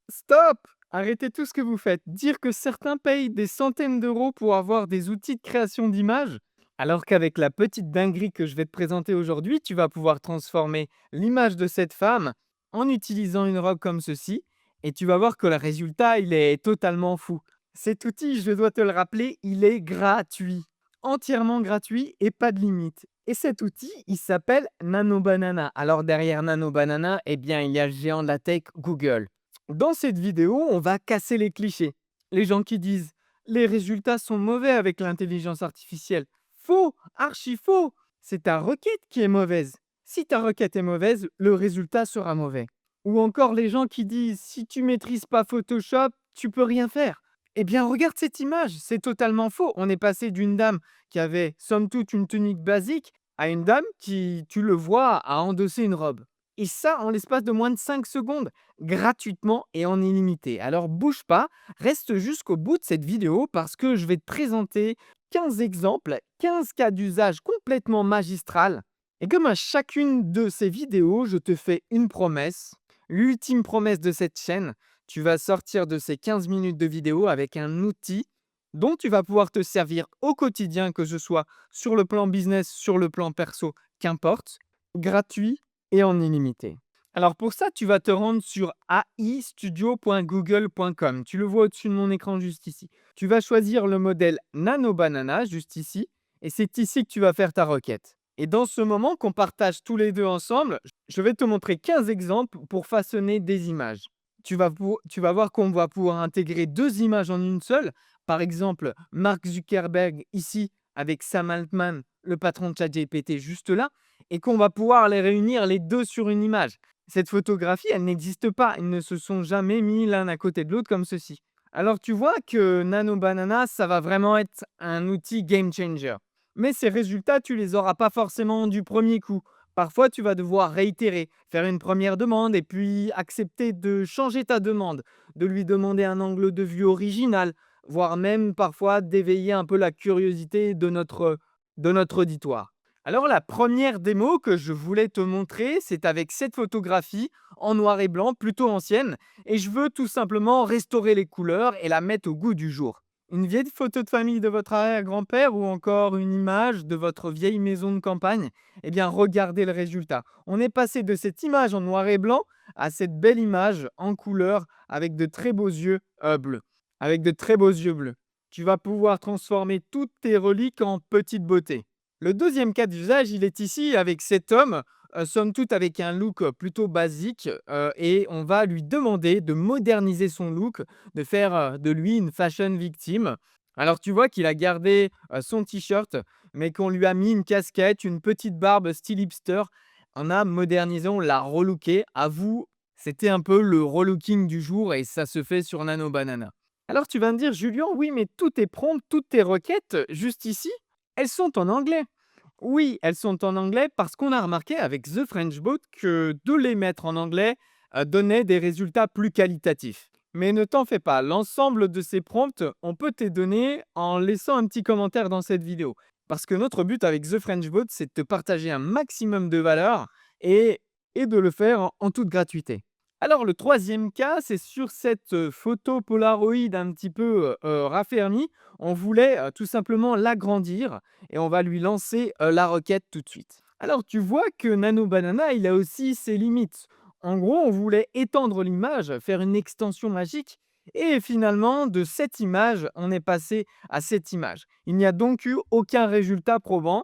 Stop! Arrêtez tout ce que vous faites. Dire que certains payent des centaines d'euros pour avoir des outils de création d'images, alors qu'avec la petite dinguerie que je vais te présenter aujourd'hui, tu vas pouvoir transformer l'image de cette femme en utilisant une robe comme ceci, et tu vas voir que le résultat, il est totalement fou. Cet outil, je dois te le rappeler, il est gratuit, entièrement gratuit et pas de limite. Et cet outil, il s'appelle Nano Banana. Alors derrière Nano Banana, eh bien, il y a le géant de la tech Google. Dans cette vidéo, on va casser les clichés. Les gens qui disent les résultats sont mauvais avec l'intelligence artificielle. Faux, archi faux. C'est ta requête qui est mauvaise. Si ta requête est mauvaise, le résultat sera mauvais. Ou encore les gens qui disent si tu maîtrises pas Photoshop, tu peux rien faire. Eh bien, regarde cette image, c'est totalement faux. On est passé d'une dame qui avait somme toute une tunique basique à une dame qui, tu le vois, a endossé une robe. Et ça en l'espace de moins de 5 secondes, gratuitement et en illimité. Alors bouge pas, reste jusqu'au bout de cette vidéo parce que je vais te présenter 15 exemples, 15 cas d'usage complètement magistral. Et comme à chacune de ces vidéos, je te fais une promesse, l'ultime promesse de cette chaîne, tu vas sortir de ces 15 minutes de vidéo avec un outil dont tu vas pouvoir te servir au quotidien, que ce soit sur le plan business, sur le plan perso, qu'importe, gratuit et en illimité. Alors pour ça, tu vas te rendre sur aistudio.google.com. Tu le vois au-dessus de mon écran juste ici. Tu vas choisir le modèle Nano Banana juste ici et c'est ici que tu vas faire ta requête. Et dans ce moment qu'on partage tous les deux ensemble, je vais te montrer 15 exemples pour façonner des images. Tu vas voir qu'on va pouvoir intégrer deux images en une seule. Par exemple, Mark Zuckerberg ici avec Sam Altman, le patron de ChatGPT juste là, et qu'on va pouvoir les réunir les deux sur une image. Cette photographie, elle n'existe pas. Ils ne se sont jamais mis l'un à côté de l'autre comme ceci. Alors tu vois que Nano Banana, ça va vraiment être un outil game changer. Mais ces résultats, tu les auras pas forcément du premier coup. Parfois, tu vas devoir réitérer, faire une première demande et puis accepter de changer ta demande, de lui demander un angle de vue original, voire même parfois d'éveiller un peu la curiosité de notre auditoire. Alors la première démo que je voulais te montrer, c'est avec cette photographie en noir et blanc, plutôt ancienne, et je veux tout simplement restaurer les couleurs et la mettre au goût du jour. Une vieille photo de famille de votre arrière-grand-père ou encore une image de votre vieille maison de campagne, eh bien regardez le résultat. On est passé de cette image en noir et blanc à cette belle image en couleur avec de très beaux yeux bleus. Avec de très beaux yeux bleus. Tu vas pouvoir transformer toutes tes reliques en petite beauté. Le deuxième cas d'usage, il est ici avec cet homme, somme toute avec un look plutôt basique, et on va lui demander de moderniser son look, de faire de lui une fashion victime. Alors tu vois qu'il a gardé son t-shirt, mais qu'on lui a mis une casquette, une petite barbe style hipster. On a modernisé, on l'a relooké. Avoue, c'était un peu le relooking du jour et ça se fait sur Nano Banana. Alors tu vas me dire, Julien, oui, mais tous tes prompts, toutes tes requêtes, juste ici, elles sont en anglais. Oui, elles sont en anglais parce qu'on a remarqué avec The French Bot que de les mettre en anglais donnait des résultats plus qualitatifs. Mais ne t'en fais pas, l'ensemble de ces prompts, on peut te les donner en laissant un petit commentaire dans cette vidéo. Parce que notre but avec The French Bot, c'est de te partager un maximum de valeur et, et de le faire en toute gratuité. Alors le troisième cas, c'est sur cette photo Polaroid un petit peu raffermie. On voulait tout simplement l'agrandir et on va lui lancer la requête tout de suite. Alors tu vois que Nano Banana, il a aussi ses limites. En gros, on voulait étendre l'image, faire une extension magique et finalement de cette image, on est passé à cette image. Il n'y a donc eu aucun résultat probant.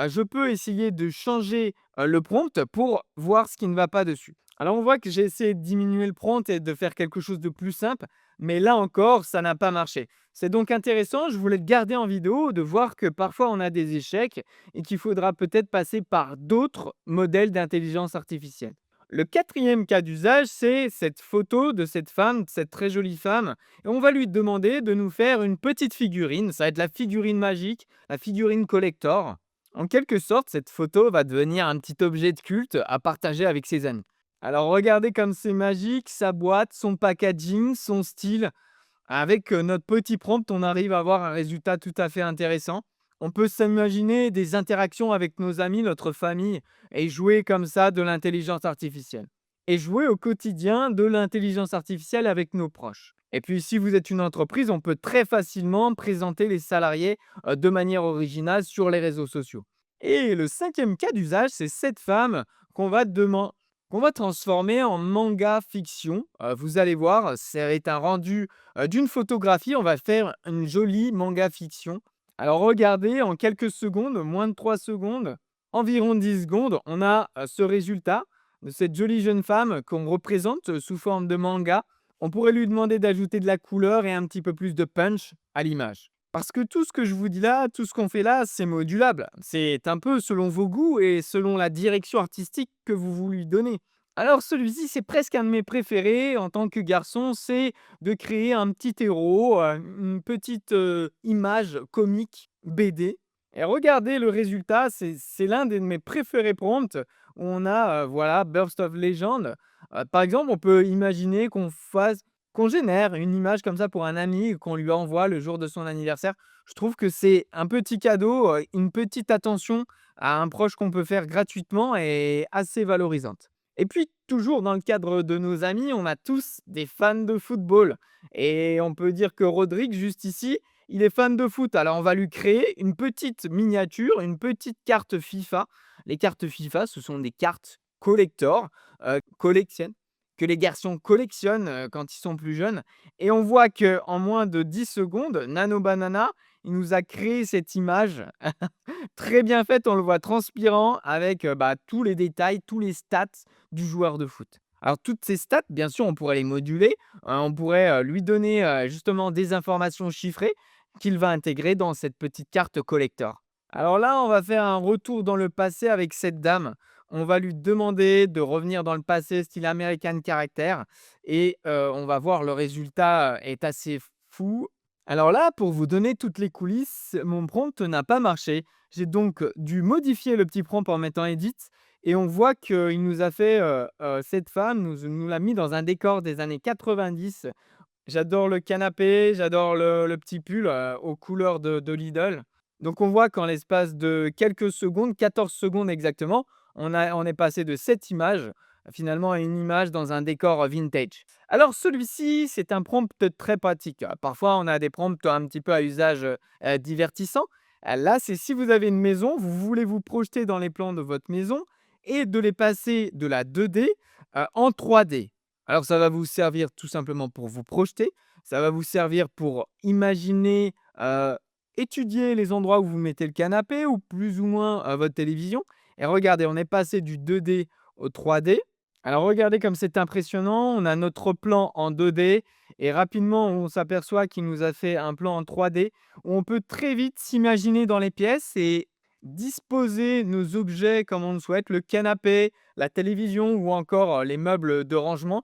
Je peux essayer de changer le prompt pour voir ce qui ne va pas dessus. Alors on voit que j'ai essayé de diminuer le prompt et de faire quelque chose de plus simple, mais là encore, ça n'a pas marché. C'est donc intéressant, je voulais le garder en vidéo, de voir que parfois on a des échecs et qu'il faudra peut-être passer par d'autres modèles d'intelligence artificielle. Le quatrième cas d'usage, c'est cette photo de cette femme, cette très jolie femme, et on va lui demander de nous faire une petite figurine, ça va être la figurine magique, la figurine collector. En quelque sorte, cette photo va devenir un petit objet de culte à partager avec ses amis. Alors regardez comme c'est magique, sa boîte, son packaging, son style. Avec notre petit prompt, on arrive à avoir un résultat tout à fait intéressant. On peut s'imaginer des interactions avec nos amis, notre famille et jouer comme ça de l'intelligence artificielle. et jouer au quotidien de l'intelligence artificielle avec nos proches. Et puis, si vous êtes une entreprise, on peut très facilement présenter les salariés de manière originale sur les réseaux sociaux. Et le cinquième cas d'usage, c'est cette femme qu'on va demander qu'on va transformer en manga fiction. Vous allez voir, c'est un rendu d'une photographie. On va faire une jolie manga fiction. Alors regardez, en quelques secondes, moins de 3 secondes, environ 10 secondes, on a ce résultat de cette jolie jeune femme qu'on représente sous forme de manga. On pourrait lui demander d'ajouter de la couleur et un petit peu plus de punch à l'image. Parce que tout ce que je vous dis là, tout ce qu'on fait là, c'est modulable. C'est un peu selon vos goûts et selon la direction artistique que vous lui donnez. Alors celui-ci, c'est presque un de mes préférés en tant que garçon, c'est de créer un petit héros, une petite image comique BD. Et regardez le résultat, c'est l'un de mes préférés prompts. Où on a voilà, Burst of Legend. Par exemple, on peut imaginer qu'on génère une image comme ça pour un ami qu'on lui envoie le jour de son anniversaire. Je trouve que c'est un petit cadeau, une petite attention à un proche qu'on peut faire gratuitement et assez valorisante. Et puis, toujours dans le cadre de nos amis, on a tous des fans de football. Et on peut dire que Rodrigue, juste ici, il est fan de foot. Alors, on va lui créer une petite miniature, une petite carte FIFA. Les cartes FIFA, ce sont des cartes collector, collectionnent que les garçons collectionnent, quand ils sont plus jeunes et on voit qu'en moins de 10 secondes, Nano Banana, il nous a créé cette image très bien faite. On le voit transpirant avec, tous les détails, tous les stats du joueur de foot. Alors toutes ces stats, bien sûr, on pourrait les moduler, on pourrait, lui donner, justement des informations chiffrées qu'il va intégrer dans cette petite carte collector. Alors là, on va faire un retour dans le passé avec cette dame. On va lui demander de revenir dans le passé style American Character et on va voir le résultat, est assez fou. Alors là, pour vous donner toutes les coulisses, mon prompt n'a pas marché. J'ai donc dû modifier le petit prompt en mettant edit et on voit qu'il nous a fait, cette femme nous l'a mis dans un décor des années 90. J'adore le canapé, j'adore le petit pull, aux couleurs de Lidl. Donc on voit qu'en l'espace de quelques secondes, 14 secondes exactement, on est passé de cette image, finalement à une image dans un décor, vintage. Alors celui-ci, c'est un prompt très pratique. Parfois on a des prompts un petit peu à usage, divertissant. Là, c'est si vous avez une maison, vous voulez vous projeter dans les plans de votre maison et de les passer de la 2D, en 3D. Alors ça va vous servir tout simplement pour vous projeter, ça va vous servir pour imaginer, étudier les endroits où vous mettez le canapé ou plus ou moins, votre télévision et regardez, on est passé du 2D au 3D. Alors regardez comme c'est impressionnant, on a notre plan en 2D et rapidement on s'aperçoit qu'il nous a fait un plan en 3D où on peut très vite s'imaginer dans les pièces et disposer nos objets comme on le souhaite, le canapé, la télévision ou encore, les meubles de rangement.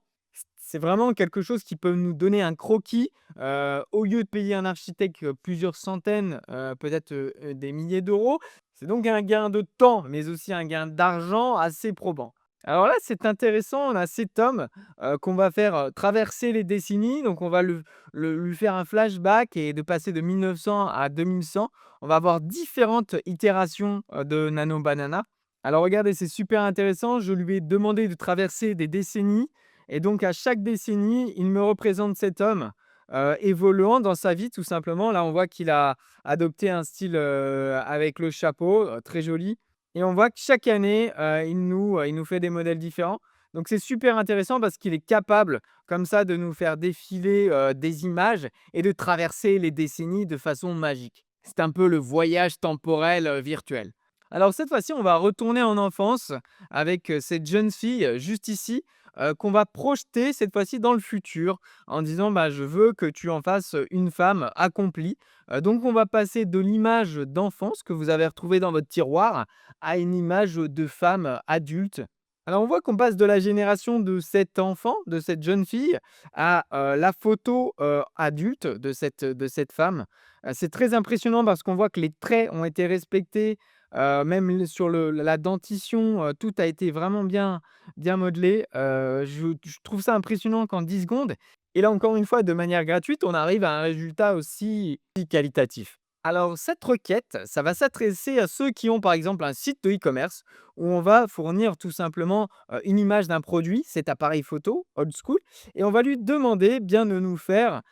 C'est vraiment quelque chose qui peut nous donner un croquis, au lieu de payer un architecte, plusieurs centaines, peut-être, des milliers d'euros. C'est donc un gain de temps, mais aussi un gain d'argent assez probant. Alors là, c'est intéressant, on a cet homme, qu'on va faire, traverser les décennies, donc on va lui faire un flashback et de passer de 1900 à 2100. On va avoir différentes itérations, de Nano Banana. Alors regardez, c'est super intéressant, je lui ai demandé de traverser des décennies et donc à chaque décennie, il me représente cet homme, évoluant dans sa vie tout simplement. Là, on voit qu'il a adopté un style, avec le chapeau, très joli et on voit que chaque année, il nous fait des modèles différents. Donc c'est super intéressant parce qu'il est capable comme ça de nous faire défiler, des images et de traverser les décennies de façon magique. C'est un peu le voyage temporel, virtuel. Alors cette fois-ci, on va retourner en enfance avec, cette jeune fille, juste ici, qu'on va projeter cette fois-ci dans le futur en disant: «Bah, je veux que tu en fasses, une femme accomplie». Donc on va passer de l'image d'enfance que vous avez retrouvée dans votre tiroir à une image, de femme, adulte. Alors on voit qu'on passe de la génération de cet enfant, de cette jeune fille à, la photo, adulte de cette femme. C'est très impressionnant parce qu'on voit que les traits ont été respectés, même sur la dentition, tout a été vraiment bien modelé. Je trouve ça impressionnant qu'en 10 secondes et là encore une fois de manière gratuite, on arrive à un résultat aussi qualitatif. Alors, cette requête, ça va s'adresser à ceux qui ont par exemple un site de e-commerce où on va fournir tout simplement une image d'un produit, cet appareil photo old school, et on va lui demander bien de nous faire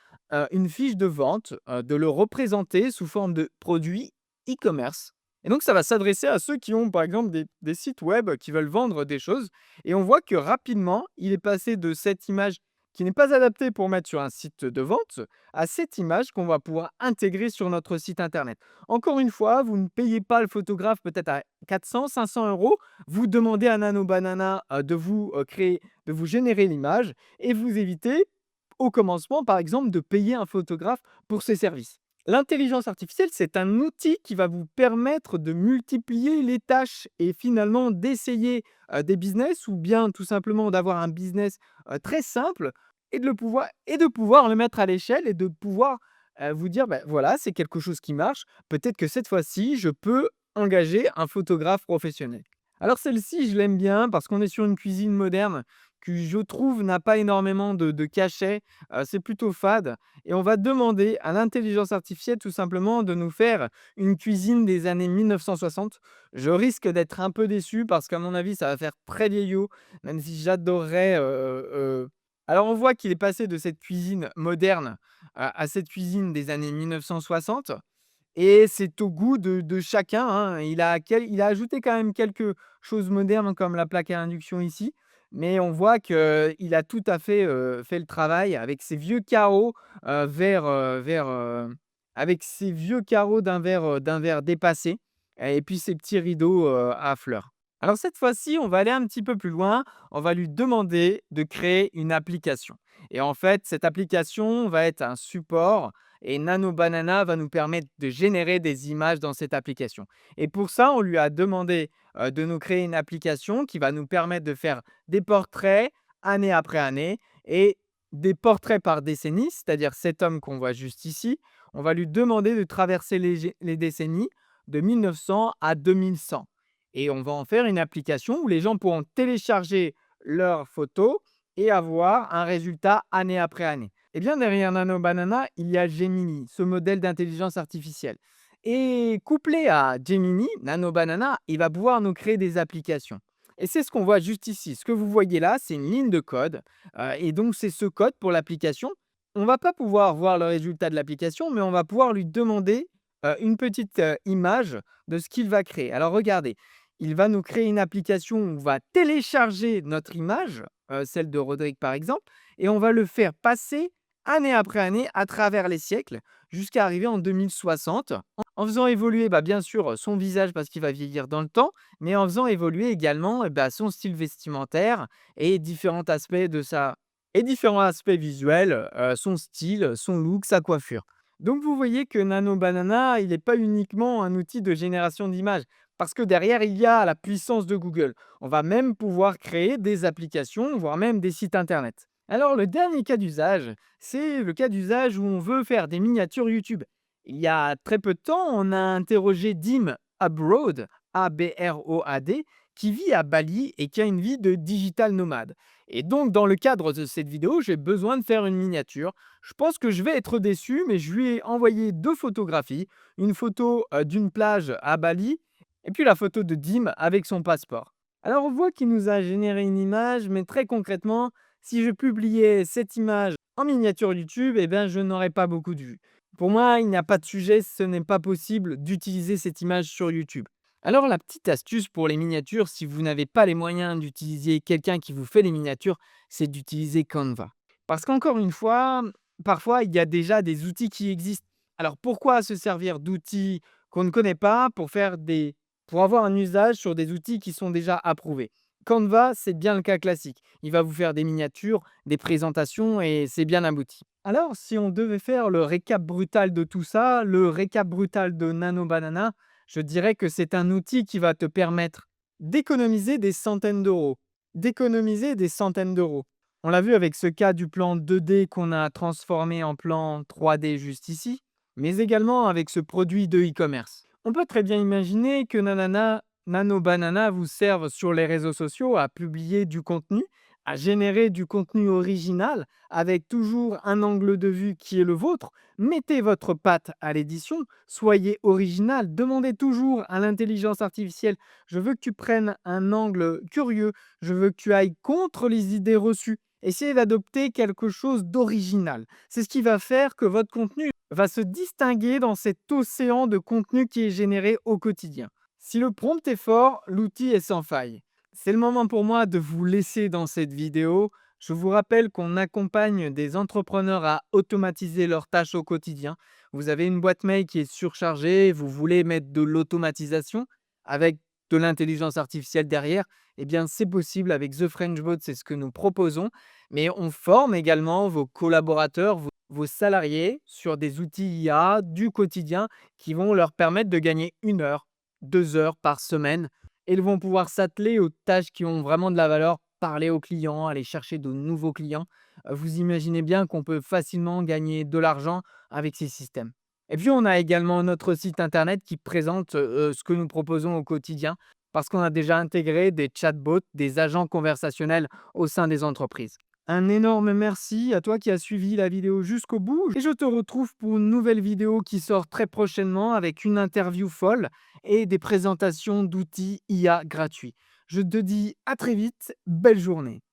une fiche de vente, de le représenter sous forme de produit e-commerce. Et donc, ça va s'adresser à ceux qui ont par exemple des sites web qui veulent vendre des choses. Et on voit que rapidement, il est passé de cette image qui n'est pas adaptée pour mettre sur un site de vente à cette image qu'on va pouvoir intégrer sur notre site internet. Encore une fois, vous ne payez pas le photographe peut-être à 400, 500 euros. Vous demandez à Nano Banana de vous créer, de vous générer l'image et vous évitez au commencement, par exemple, de payer un photographe pour ses services. L'intelligence artificielle, c'est un outil qui va vous permettre de multiplier les tâches et finalement d'essayer des business ou bien tout simplement d'avoir un business très simple et de pouvoir le mettre à l'échelle et de pouvoir vous dire: «Bah, voilà, c'est quelque chose qui marche. Peut-être que cette fois-ci, je peux engager un photographe professionnel». Alors celle-ci, je l'aime bien parce qu'on est sur une cuisine moderne qui, je trouve, n'a pas énormément de cachet, c'est plutôt fade et on va demander à l'intelligence artificielle tout simplement de nous faire une cuisine des années 1960. Je risque d'être un peu déçu parce qu'à mon avis, ça va faire très vieillot, même si j'adorerais, alors on voit qu'il est passé de cette cuisine moderne à cette cuisine des années 1960 et c'est au goût de chacun, hein. Il a ajouté quand même quelque chose modernes comme la plaque à induction ici, mais on voit qu'il a tout à fait, fait le travail avec ses vieux carreaux, avec ses vieux carreaux d'un verre dépassé et puis ses petits rideaux, à fleurs. Alors cette fois-ci, on va aller un petit peu plus loin, on va lui demander de créer une application et en fait, cette application va être un support et Nano Banana va nous permettre de générer des images dans cette application. Et pour ça, on lui a demandé de nous créer une application qui va nous permettre de faire des portraits année après année et des portraits par décennie, c'est-à-dire cet homme qu'on voit juste ici. On va lui demander de traverser les décennies de 1900 à 2100. Et on va en faire une application où les gens pourront télécharger leurs photos et avoir un résultat année après année. Eh bien, derrière Nano Banana, il y a Gemini, ce modèle d'intelligence artificielle. Et couplé à Gemini, Nano Banana, il va pouvoir nous créer des applications. Et c'est ce qu'on voit juste ici. Ce que vous voyez là, c'est une ligne de code. Et donc, c'est ce code pour l'application. On ne va pas pouvoir voir le résultat de l'application, mais on va pouvoir lui demander une petite image de ce qu'il va créer. Alors, regardez, il va nous créer une application où on va télécharger notre image, celle de Rodrigue par exemple, et on va le faire passer année après année à travers les siècles jusqu'à arriver en 2060 en faisant évoluer bien sûr son visage parce qu'il va vieillir dans le temps, mais en faisant évoluer également son style vestimentaire et différents aspects visuels, son style, son look, sa coiffure. Donc vous voyez que Nano Banana, il n'est pas uniquement un outil de génération d'images, parce que derrière, il y a la puissance de Google. On va même pouvoir créer des applications, voire même des sites internet. Alors le dernier cas d'usage, c'est le cas d'usage où on veut faire des miniatures YouTube. Il y a très peu de temps, on a interrogé Dim Abroad, Abroad, qui vit à Bali et qui a une vie de digital nomade. Et donc, dans le cadre de cette vidéo, j'ai besoin de faire une miniature. Je pense que je vais être déçu, mais je lui ai envoyé deux photographies. Une photo d'une plage à Bali et puis la photo de Dim avec son passeport. Alors, on voit qu'il nous a généré une image, mais très concrètement, si je publiais cette image en miniature YouTube, eh ben, je n'aurais pas beaucoup de vues. Pour moi, il n'y a pas de sujet, ce n'est pas possible d'utiliser cette image sur YouTube. Alors la petite astuce pour les miniatures, si vous n'avez pas les moyens d'utiliser quelqu'un qui vous fait les miniatures, c'est d'utiliser Canva. Parce qu'encore une fois, parfois il y a déjà des outils qui existent. Alors pourquoi se servir d'outils qu'on ne connaît pas pour avoir un usage sur des outils qui sont déjà approuvés? Canva, c'est bien le cas classique. Il va vous faire des miniatures, des présentations et c'est bien abouti. Alors, si on devait faire le récap brutal de tout ça, le récap brutal de Nano Banana, je dirais que c'est un outil qui va te permettre d'économiser des centaines d'euros. D'économiser des centaines d'euros. On l'a vu avec ce cas du plan 2D qu'on a transformé en plan 3D juste ici, mais également avec ce produit de e-commerce. On peut très bien imaginer que Nano Banana vous serve sur les réseaux sociaux à publier du contenu à générer du contenu original avec toujours un angle de vue qui est le vôtre. Mettez votre patte à l'édition, soyez original, demandez toujours à l'intelligence artificielle, je veux que tu prennes un angle curieux, je veux que tu ailles contre les idées reçues. Essayez d'adopter quelque chose d'original. C'est ce qui va faire que votre contenu va se distinguer dans cet océan de contenu qui est généré au quotidien. Si le prompt est fort, l'outil est sans faille. C'est le moment pour moi de vous laisser dans cette vidéo. Je vous rappelle qu'on accompagne des entrepreneurs à automatiser leurs tâches au quotidien. Vous avez une boîte mail qui est surchargée, vous voulez mettre de l'automatisation avec de l'intelligence artificielle derrière, eh bien c'est possible avec The French Bot, c'est ce que nous proposons. Mais on forme également vos collaborateurs, vos salariés sur des outils IA du quotidien qui vont leur permettre de gagner 1 heure, 2 heures par semaine et ils vont pouvoir s'atteler aux tâches qui ont vraiment de la valeur, parler aux clients, aller chercher de nouveaux clients. Vous imaginez bien qu'on peut facilement gagner de l'argent avec ces systèmes. Et puis, on a également notre site internet qui présente ce que nous proposons au quotidien parce qu'on a déjà intégré des chatbots, des agents conversationnels au sein des entreprises. Un énorme merci à toi qui as suivi la vidéo jusqu'au bout et je te retrouve pour une nouvelle vidéo qui sort très prochainement avec une interview folle et des présentations d'outils IA gratuits. Je te dis à très vite, belle journée.